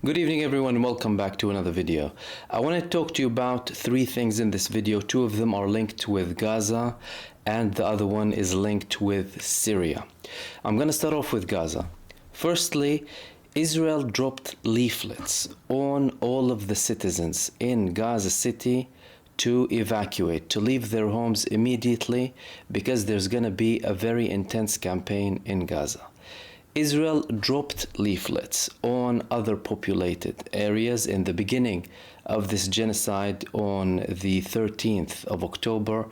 Good evening everyone and welcome back to another video. I want to talk to you about three things in this video. Two of them are linked with Gaza and the other one is linked with Syria. I'm going to start off with Gaza. Firstly, Israel dropped leaflets on all of the citizens in Gaza City to evacuate, to leave their homes immediately because there's going to be a very intense campaign in Gaza. Israel dropped leaflets on other populated areas in the beginning of this genocide on the 13th of October.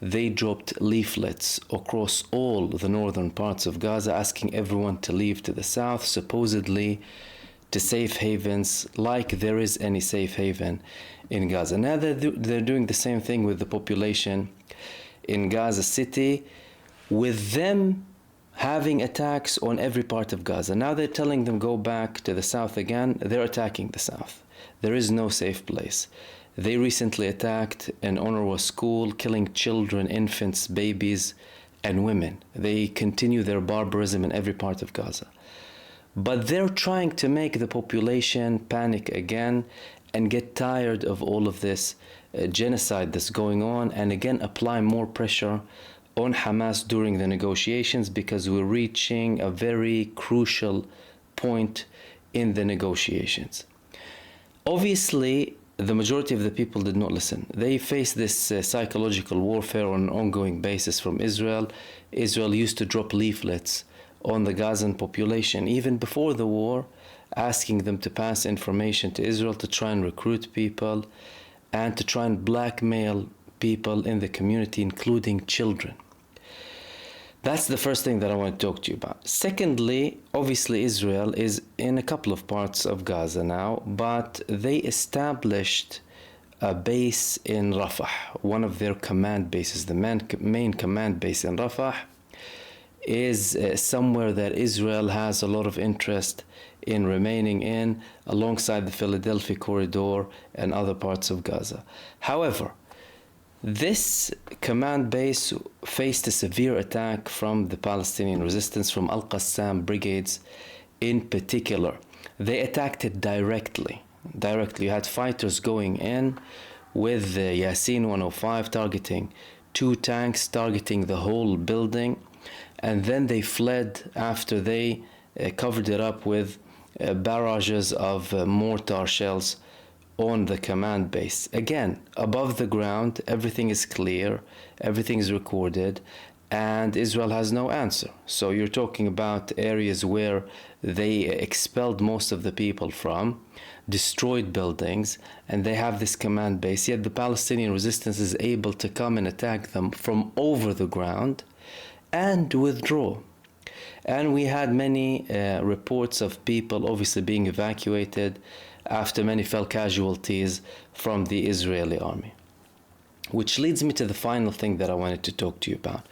They dropped leaflets across all the northern parts of Gaza asking everyone to leave to the south, supposedly to safe havens, like there is any safe haven in Gaza. Now they're doing the same thing with the population in Gaza City, with them having attacks on every part of Gaza. Now they're telling them go back to the south again. They're attacking the south. There is no safe place. They recently attacked an UNRWA school, killing children, infants, babies, and women. They continue their barbarism in every part of Gaza. But they're trying to make the population panic again and get tired of all of this genocide that's going on, and again apply more pressure on Hamas during the negotiations, because we're reaching a very crucial point in the negotiations. Obviously, the majority of the people did not listen. They faced this psychological warfare on an ongoing basis from Israel. Israel used to drop leaflets on the Gazan population even before the war, asking them to pass information to Israel to try and recruit people and to try and blackmail people in the community, including children. That's the first thing that I want to talk to you about. Secondly, obviously Israel is in a couple of parts of Gaza now, but they established a base in RAFAH, one of their command bases. The main command base in RAFAH is somewhere that Israel has a lot of interest in remaining in, alongside the Philadelphia corridor and other parts of Gaza. However, this command base faced a severe attack from the Palestinian resistance, from Al-Qassam brigades in particular. They attacked it directly. You had fighters going in with the Yasin 105 targeting 2 tanks, targeting the whole building, and then they fled after they covered it up with barrages of mortar shells on the command base. Again, above the ground, everything is clear, everything is recorded, and Israel has no answer. So you're talking about areas where they expelled most of the people from, destroyed buildings, and they have this command base, yet the Palestinian resistance is able to come and attack them from over the ground and withdraw. And we had many reports of people obviously being evacuated after many fell casualties from the Israeli army. Which leads me to the final thing that I wanted to talk to you about.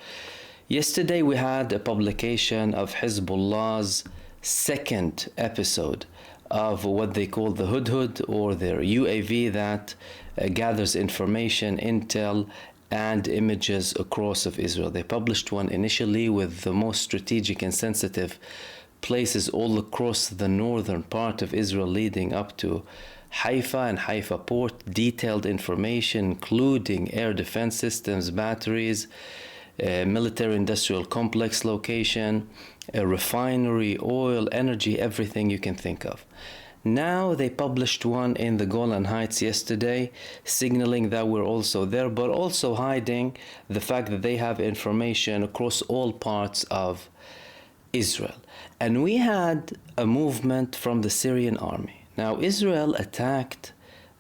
Yesterday we had a publication of Hezbollah's second episode of what they call the Hudhud, or their UAV that gathers information, intel, and images across of Israel. They published one initially with the most strategic and sensitive places all across the northern part of Israel leading up to Haifa and Haifa port, detailed information including air defense systems, batteries, military industrial complex location, a refinery, oil, energy, everything you can think of. Now they published one in the Golan Heights yesterday, signaling that we're also there, but also hiding the fact that they have information across all parts of Israel. And we had a movement from the Syrian army. Now Israel attacked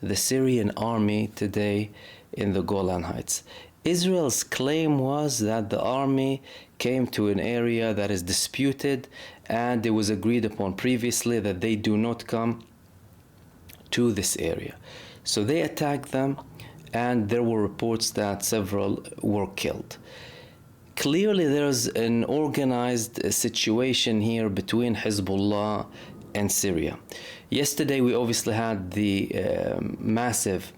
the Syrian army today in the Golan Heights. Israel's claim was that the army came to an area that is disputed, and it was agreed upon previously that they do not come to this area. So they attacked them, and there were reports that several were killed. Clearly there's an organized situation here between Hezbollah and Syria. Yesterday we obviously had the massive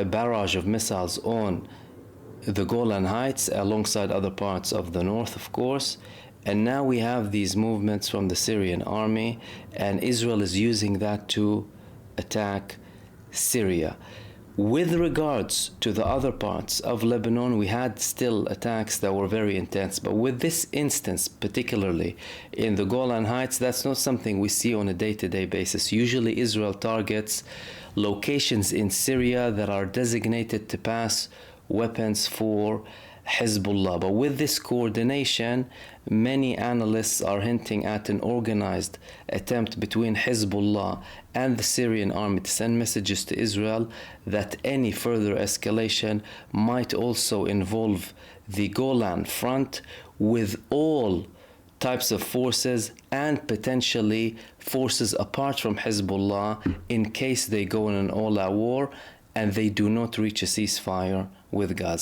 barrage of missiles on the Golan Heights alongside other parts of the north, of course, And now we have these movements from the Syrian army, and Israel is using that to attack Syria. With regards to the other parts of Lebanon, we had still attacks that were very intense. But with this instance, particularly in the Golan Heights, that's not something we see on a day-to-day basis. Usually Israel targets locations in Syria that are designated to pass weapons for Hezbollah. But with this coordination, many analysts are hinting at an organized attempt between Hezbollah and the Syrian army to send messages to Israel that any further escalation might also involve the Golan front, with all types of forces and potentially forces apart from Hezbollah in case they go in an all-out war and they do not reach a ceasefire with Gaza.